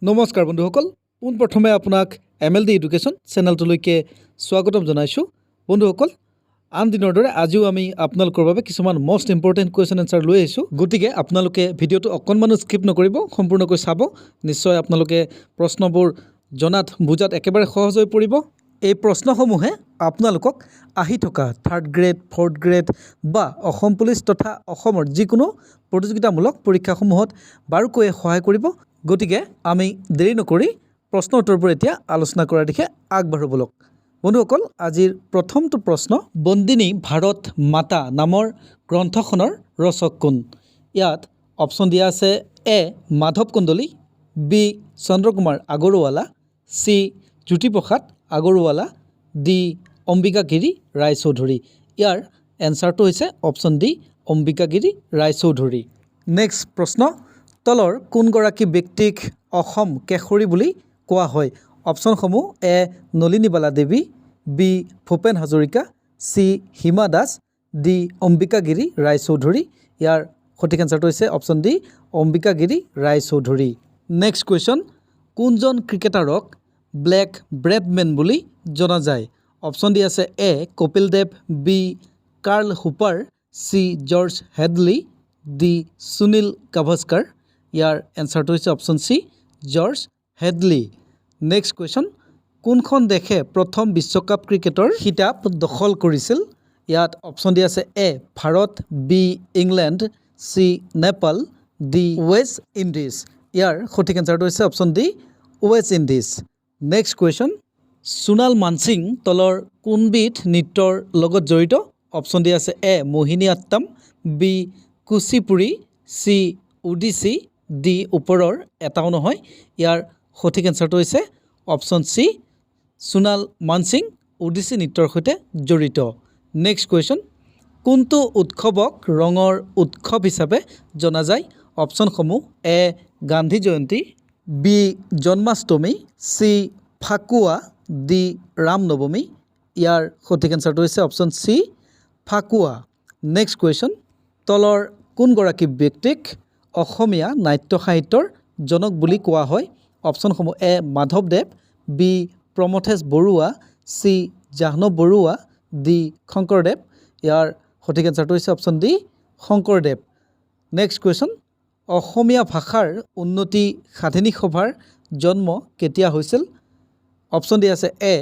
নমস্কাৰ বন্ধুসকল পোনপ্ৰথমে আপোনাক MLD এডুকেশ্যন চেনেলটোলৈকে স্বাগতম জনাইছোঁ বন্ধুসকল আন দিনৰ দৰে আজিও আমি আপোনালোকৰ বাবে কিছুমান মোষ্ট ইম্পৰ্টেণ্ট কুৱেশ্যন এনসাৰ লৈ আহিছোঁ গতিকে আপোনালোকে ভিডিঅ'টো অকণমানো স্কিপ নকৰিব সম্পূৰ্ণকৈ চাব নিশ্চয় আপোনালোকে প্ৰশ্নবোৰ জনাত বুজাত একেবাৰে সহজ হৈ পৰিব এই প্ৰশ্নসমূহে আপোনালোকক আহি থকা 3rd গ্ৰেড 4th গ্ৰেড বা অসম পুলিচ তথা অসমৰ যিকোনো প্ৰতিযোগিতামূলক পৰীক্ষাসমূহত বাৰুকৈ সহায় কৰিব গতিকে আমি দেৰি নকৰি প্ৰশ্ন উত্তৰবোৰ এতিয়া আলোচনা কৰাৰ দিশে আগবাঢ়ো বলক বন্ধুসকল আজিৰ প্ৰথমটো প্ৰশ্ন বন্দিনী ভাৰত মাতা নামৰ গ্ৰন্থখনৰ ৰচক কোন ইয়াত অপচন দিয়া আছে A Madhav Kandali B Chandrakumar Agarwala C Jyotiprasad Agarwala D Ambikagiri Raichoudhury ইয়াৰ এনসাৰটো হৈছে option D Ambikagiri Raichoudhury next প্ৰশ্ন তলৰ কোনগৰাকী ব্যক্তিক অসম কেশৰী বুলি কোৱা হয় অপচনসমূহ A Nalinibala Devi B Bhupen Hazarika C Hima Das D Ambikagiri Raichoudhury ইয়াৰ সঠিক এনসাৰটো হৈছে option D Ambikagiri Raichoudhury next question কোনজন ক্ৰিকেটাৰক ব্লেক ব্ৰেডমেন বুলি জনা যায় অপচন দি আছে A Kapil Dev B Carl Hooper C George Headley D Sunil Gavaskar ইয়াৰ এনসাৰটো হৈছে option C George Headley next question কোনখন দেশে প্ৰথম বিশ্বকাপ ক্ৰিকেটৰ খিতাপ দখল কৰিছিল ইয়াত অপচন দি আছে A Bharat B England C Nepal D West Indies ইয়াৰ সঠিক এনসাৰটো হৈছে option D West Indies next question Sonal Mansingh তলৰ কোনবিধ নৃত্যৰ লগত জড়িত অপচন দি আছে A Mohini Attam B Kuchipudi C Odissi D ওপৰৰ এটাও নহয় ইয়াৰ সঠিক এনসাৰটো হৈছে অপচন চি সোণাল মানসিং ওডিচি নৃত্যৰ সৈতে জড়িত নেক্সট কুৱেশ্যন কোনটো উৎসৱক ৰঙৰ উৎসৱ হিচাপে জনা যায় অপচনসমূহ A Gandhi Jayanti B Janmashtami C Phakuwa D Ram নৱমী ইয়াৰ সঠিক এনসাৰটো হৈছে option C Phakuwa next question তলৰ কোনগৰাকী ব্যক্তিক অসমীয়া নাট্য সাহিত্যৰ জনক বুলি কোৱা হয় অপচনসমূহ এ মাধৱদেৱ B Pramathesh Barua C Jahnu Barua D Sankardev ইয়াৰ সঠিক এনসাৰটো হৈছে option D Sankardev next question Asomiya ভাষাৰ উন্নতি সাধিনী সভাৰ জন্ম কেতিয়া হৈছিল অপচন দি আছে এ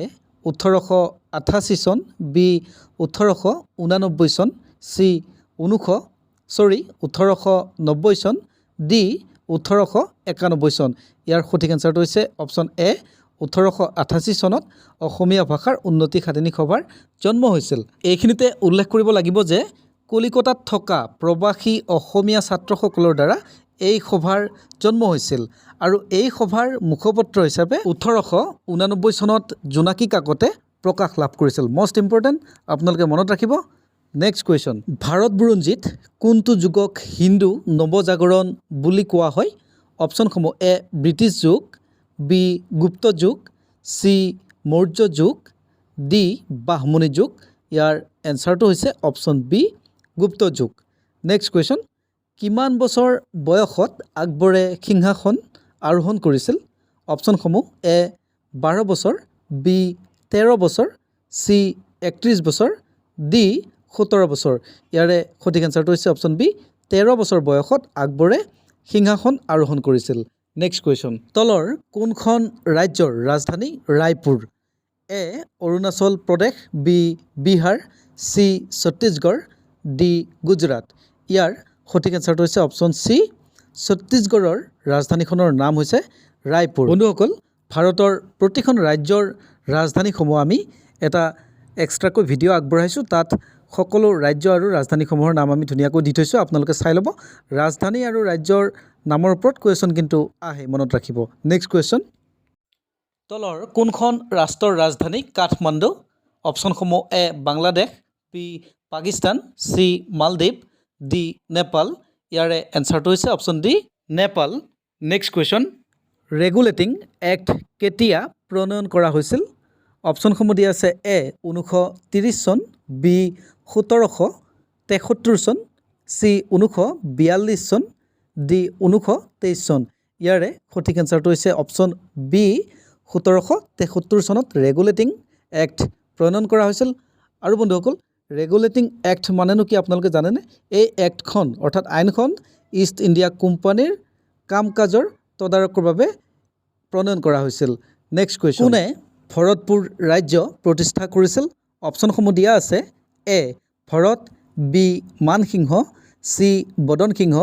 1888 চন বি 1889 চন চি 1890 চন ডি 1891 চন ইয়াৰ সঠিক এনসাৰটো হৈছে অপচন এ 1888 চনত অসমীয়া ভাষাৰ উন্নতি সাধিনী সভাৰ জন্ম হৈছিল এইখিনিতে উল্লেখ কৰিব লাগিব যে কলিকতাত থকা প্ৰবাসী অসমীয়া ছাত্ৰসকলৰ দ্বাৰা এই সভাৰ জন্ম হৈছিল আৰু এই সভাৰ মুখপত্ৰ হিচাপে 1889 চনত জোনাকী কাকতে প্ৰকাশ লাভ কৰিছিল মোষ্ট ইম্পৰ্টেণ্ট আপোনালোকে মনত ৰাখিব নেক্সট কুৱেশ্যন ভাৰত বুৰঞ্জীত কোনটো যুগক হিন্দু নৱজাগৰণ বুলি কোৱা হয় অপচনসমূহ এ ব্ৰিটিছ যুগ বি গুপ্ত যুগ চি মৌৰ্য যুগ ডি বাহ্মণী যুগ ইয়াৰ এনসাৰটো হৈছে অপচন বি গুপ্ত যুগ নেক্সট কুৱেশ্যন কিমান বছৰ বয়সত আকবৰে সিংহাসন আৰোহণ কৰিছিল অপচনসমূহ এ 12 বছৰ বি 13 বছৰ চি 31 বছৰ ডি 17 বছৰ ইয়াৰে সঠিক এনসাৰটো হৈছে অপচন বি 13 বছৰ বয়সত আকবৰে সিংহাসন আৰোহণ কৰিছিল নেক্সট কুৱেশ্যন তলৰ কোনখন ৰাজ্যৰ ৰাজধানী Raipur A Arunachal Pradesh B Bihar C Chhattisgarh D Gujarat ইয়াৰ সঠিক এনসাৰটো হৈছে অপচন চি ছত্তীশগড়ৰ ৰাজধানীখনৰ নাম হৈছে ৰায়পুৰ বন্ধুসকল ভাৰতৰ প্ৰতিখন ৰাজ্যৰ ৰাজধানীসমূহ আমি এটা এক্সট্ৰাকৈ ভিডিঅ' আগবঢ়াইছোঁ তাত সকলো ৰাজ্য আৰু ৰাজধানীসমূহৰ নাম আমি ধুনীয়াকৈ দি থৈছোঁ আপোনালোকে চাই ল'ব ৰাজধানী আৰু ৰাজ্যৰ নামৰ ওপৰত কুৱেশ্যন কিন্তু আহে মনত ৰাখিব নেক্সট কুৱেশ্যন তলৰ কোনখন ৰাষ্ট্ৰৰ ৰাজধানী কাঠমাণ্ডু অপচনসমূহ এ বাংলাদেশ বি পাকিস্তান চি মালদ্বীপ ডি নেপাল ইয়াৰে এনসাৰটো হৈছে option D Nepal next question regulating act কেতিয়া প্ৰণয়ন কৰা হৈছিল অপচনসমূহ দি আছে এ 1930 চন বি 1773 চন চি 1942 চন ডি 1923 চন ইয়াৰে সঠিক এনসাৰটো হৈছে অপশ্যন বি 1773 চনত ৰেগুলেটিং এক্ট প্ৰণয়ন কৰা হৈছিল আৰু বন্ধুসকল ৰেগুলেটিং এক্ট মানেনো কি আপোনালোকে জানেনে এই এক্টখন অৰ্থাৎ আইনখন ইষ্ট ইণ্ডিয়া কোম্পানীৰ কাম-কাজৰ তদাৰকৰ বাবে প্ৰণয়ন কৰা হৈছিল নেক্সট কুৱেশ্যন কোনে ভৰতপুৰ ৰাজ্য প্ৰতিষ্ঠা কৰিছিল অপশ্যনসমূহ দিয়া আছে এ ভৰত বি মানসিংহ চি বদন সিংহ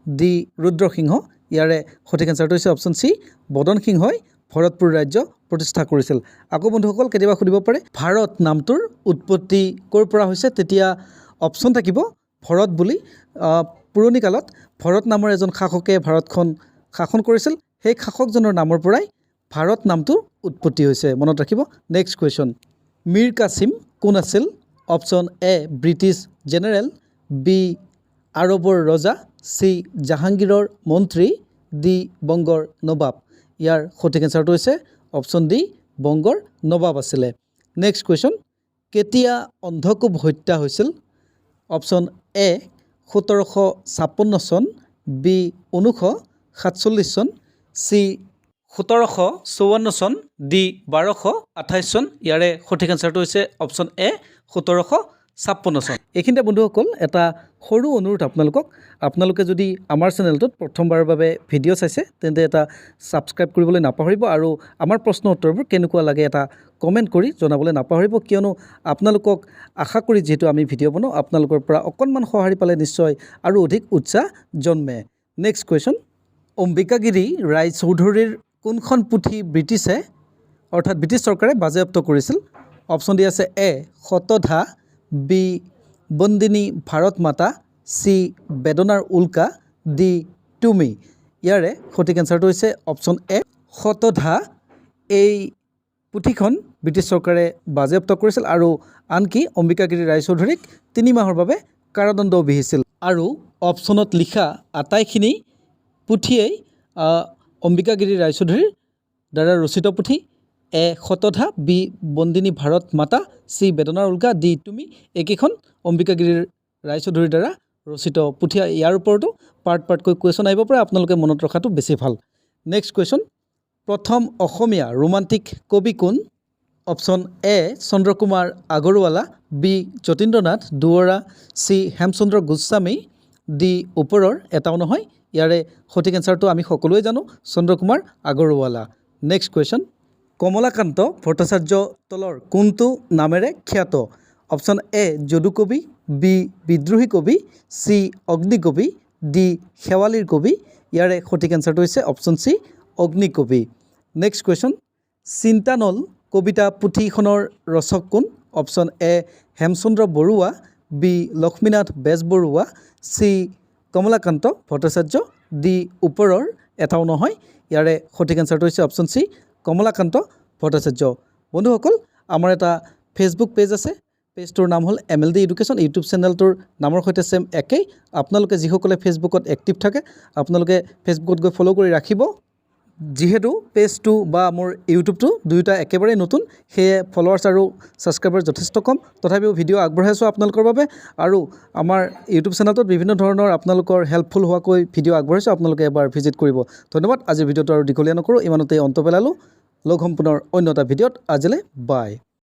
ডি ৰুদ্ৰসিংহ ইয়াৰে সঠিক এনসাৰটো হৈছে অপশ্যন চি বদন সিংহই ভৰতপুৰ ৰাজ্য প্ৰতিষ্ঠা কৰিছিল আকৌ বন্ধুসকল কেতিয়াবা সুধিব পাৰে ভাৰত নামটোৰ উৎপত্তি ক'ৰ পৰা হৈছে তেতিয়া অপশ্যন থাকিব ভৰত বুলি পুৰণি কালত ভৰত নামৰ এজন শাসকে ভাৰতখন শাসন কৰিছিল সেই শাসকজনৰ নামৰ পৰাই ভাৰত নামটোৰ উৎপত্তি হৈছে মনত ৰাখিব নেক্সট কুৱেশ্যন মীৰ কাছিম কোন আছিল option A British general B আৰবৰ ৰজা চি জাহাংগীৰৰ মন্ত্ৰী ডি বংগৰ নবাব ইয়াৰ সঠিক এনসাৰটো হৈছে অপশ্যন ডি বংগৰ নবাব আছিলে নেক্সট কুৱেশ্যন কেতিয়া অন্ধকূপ হত্যা হৈছিল অপশ্যন এ 1756 চন বি 1947 চন চি 1754 চন ডি 1228 চন ইয়াৰে সঠিক এনসাৰটো হৈছে অপশ্যন এ 1756 চন এইখিনিতে বন্ধুসকল এটা সৰু অনুৰোধ আপোনালোকে যদি আমাৰ চেনেলটোত প্ৰথমবাৰৰ বাবে ভিডিঅ' চাইছে তেন্তে এটা ছাবস্ক্ৰাইব কৰিবলৈ নাপাহৰিব আৰু আমাৰ প্ৰশ্ন উত্তৰবোৰ কেনেকুৱা লাগে এটা কমেণ্ট কৰি জনাবলৈ নাপাহৰিব কিয়নো আপোনালোকক আশা কৰি যিহেতু আমি ভিডিঅ' বনাওঁ আপোনালোকৰ পৰা অকণমান সঁহাৰি পালে নিশ্চয় আৰু অধিক উৎসাহ জন্মে নেক্সট কুৱেশ্যন অম্বিকাগিৰি ৰায়চৌধুৰীৰ কোনখন পুথি ব্ৰিটিছে অৰ্থাৎ ব্ৰিটিছ চৰকাৰে বাজেয়াপ্ত কৰিছিল অপশ্যন দি আছে এ শতধা বি বন্দিনী ভাৰত মাতা চি বেদনাৰ উল্কা ডি টুমি ইয়াৰে সঠিক এনসাৰটো হৈছে অপশ্যন এ শতধা এই পুথিখন ব্ৰিটিছ চৰকাৰে বাজেয়াপ্ত কৰিছিল আৰু আনকি অম্বিকাগিৰি ৰায়চৌধুৰীক 3 মাহৰ বাবে কাৰাদণ্ড বিহিছিল আৰু অপশ্যনত লিখা আটাইখিনি পুথিয়েই অম্বিকাগিৰি ৰায়চৌধুৰীৰ দ্বাৰা ৰচিত পুথি এ শতধা বি বন্দিনী ভাৰত মাতা চি বেদনাৰ উল্কা ডি টুমি এইকেইখন অম্বিকাগিৰিৰ ৰায়চৌধুৰীৰ দ্বাৰা ৰচিত পুথি ইয়াৰ ওপৰতো পাৰ্টকৈ কুৱেশ্যন আহিব পাৰে আপোনালোকে মনত ৰখাটো বেছি ভাল নেক্সট কুৱেশ্যন প্ৰথম অসমীয়া ৰোমান্টিক কবি কোন option A Chandrakumar Agarwala B Jatindranath Duwara C Hemchandra Goswami D ওপৰৰ এটাও নহয় ইয়াৰে সঠিক এনসাৰটো আমি সকলোৱে জানো চন্দ্ৰকুমাৰ আগৰৱালা নেক্সট কুৱেশ্যন কমলাকান্ত ভট্টাচাৰ্য তলৰ কোনটো নামেৰে খ্যাত অপশ্যন এ যদুকবি বি বিদ্ৰোহী কবি চি অগ্নিকবি ডি শেৱালীৰ কবি ইয়াৰে সঠিক এনসাৰটো হৈছে অপশ্যন চি অগ্নিকবি নেক্সট কুৱেশ্যন চিন্তানল কবিতা পুথিখনৰ ৰচক কোন option A Hemchandra Barua B Lakshminath Bezbaruah C Kamalakanta Bhattacharya D ওপৰৰ এটাও নহয় ইয়াৰে সঠিক এনসাৰটো হৈছে অপশ্যন চি কমলাকান্ত ভট্টাচাৰ্য বন্ধুসকল আমাৰ এটা ফেচবুক পেজ আছে পেজটোৰ নাম হ'ল MLD এডুকেশ্যন ইউটিউব চেনেলটোৰ নামৰ সৈতে সেম একেই আপোনালোকে যিসকলে ফেচবুকত এক্টিভ থাকে আপোনালোকে ফেচবুকত গৈ ফ'ল' কৰি ৰাখিব যিহেতু পেজটো বা মোৰ ইউটিউবটো দুয়োটা একেবাৰে নতুন সেয়ে ফলোৱাৰ্ছ আৰু ছাবস্ক্ৰাইবাৰ যথেষ্ট কম তথাপিও ভিডিঅ' আগবঢ়াইছোঁ আপোনালোকৰ বাবে আৰু আমাৰ ইউটিউব চেনেলটোত বিভিন্ন ধৰণৰ আপোনালোকৰ হেল্পফুল হোৱাকৈ ভিডিঅ' আগবঢ়াইছোঁ আপোনালোকে এবাৰ ভিজিট কৰিব ধন্যবাদ আজিৰ ভিডিঅ'টো আৰু দীঘলীয়া নকৰোঁ ইমানতে অন্ত পেলালোঁ লগ হ'ম পুনৰ অন্য এটা ভিডিঅ'ত আজিলৈ বাই